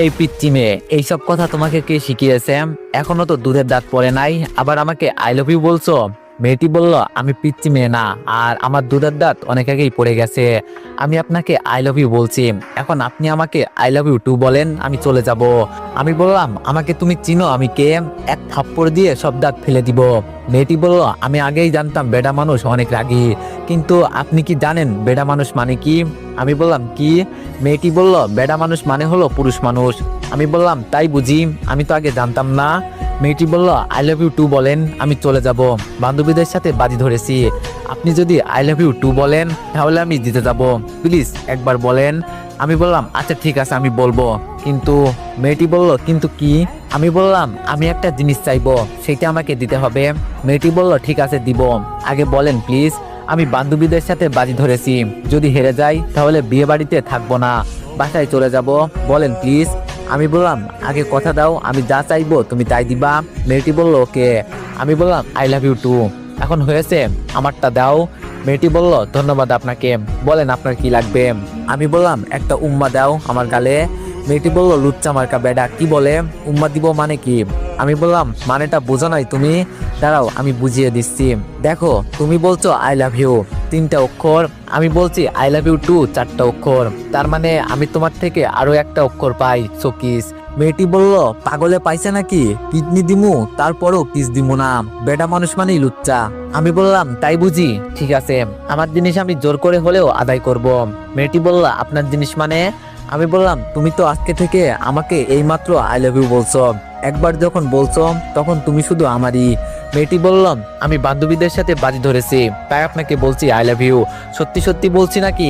এই পিচ্চি মেয়ে, এইসব কথা তোমাকে কে শিখিয়েছে? এখনো তো দুধের দাঁত পড়ে নাই, আবার আমাকে আই লাভ ইউ বলছো? মেয়েটি বলল, আমি পিচ্চি মেয়ে না, আর আমার দুধের দাঁত অনেক আগেই পড়ে গেছে। আমি আপনাকে আই লাভ ইউ বলছি, এখন আপনি আমাকে আই লাভ ইউ টু বলেন, আমি চলে যাব। আমি বললাম, আমাকে তুমি চিনো আমি কে? এক থাপ্পড় দিয়ে সব দাঁত ফেলে দিব। মেয়েটি বলল, আমি আগেই জানতাম বেডা মানুষ অনেক রাগী, কিন্তু আপনি কি জানেন বেডা মানুষ মানে কি? আমি বললাম, কি? মেয়েটি বলল, বেডা মানুষ মানে হলো পুরুষ মানুষ। আমি বললাম, তাই বুঝি? আমি তো আগে জানতাম না। মেয়েটি বলল, আই লাভ ইউ টু বলেন, আমি চলে যাব। বান্ধবীদের সাথে বাজি ধরেছি, আপনি যদি আই লাভ ইউ টু বলেন তাহলে আমি জিতে যাব। প্লিজ একবার বলেন। আমি বললাম, আচ্ছা ঠিক আছে, আমি বলবো। কিন্তু মেয়েটি বলল, কিন্তু কি? আমি বললাম, আমি একটা জিনিস চাইবো, সেটা আমাকে দিতে হবে। মেয়েটি বলল, ঠিক আছে দিব, আগে বলেন প্লিজ। আমি বান্ধবীদের সাথে বাজি ধরেছি, যদি হেরে যাই তাহলে বিয়ে বাড়িতে থাকবো না, বাসায় চলে যাব, বলেন প্লিজ। আমি বললাম, আগে কথা দাও, আমি যা চাইবো তুমি তাই দিবা। মেয়েটি বলল, ওকে। আমি বললাম, আই লাভ ইউ টু। এখন হয়েছে, আমারটা দাও। মেয়েটি বলল, ধন্যবাদ আপনাকে, বলেন আপনার কি লাগবে। আমি বললাম, একটা উম্মা দাও আমার গালে। মেয়েটি বলল, লুচ্চা মার্কা বেডা কি বলে? উম্মা দিব মানে কি? আমি বললাম, মানেটা বোঝো নাই তুমি? দাঁড়াও আমি বুঝিয়ে দিচ্ছি। দেখো, তুমি বলছো আই লাভ ইউ 3টা অক্ষর, আমি বলছি আই লাভ ইউ টু 4টা অক্ষর, তার মানে আমি তোমার থেকে আরো একটা অক্ষর পাই, সকিস। মেয়েটি বলল, পাগলে পাইছে নাকি? কিডনি দিমু তারপরও কিস দিমু না, বেটা মানুষ মানেই লুচ্চা। আমি বললাম, তাই বুঝি? ঠিক আছে, আমার জিনিস আমি জোর করে হলেও আদায় করব। মেয়েটি বলল, আপনার জিনিস মানে? আমি বললাম, তুমি তো আজকে থেকে আমাকে এইমাত্র আই লাভ ইউ বলছো, একবার যখন বলছো তখন তুমি শুধু আমারই। মেয়েটি বললাম, আমি বান্ধবীদের সাথে বাজি ধরেছি, তাই আপনাকে বলছি আই লাভ ইউ, সত্যি সত্যি বলছি নাকি?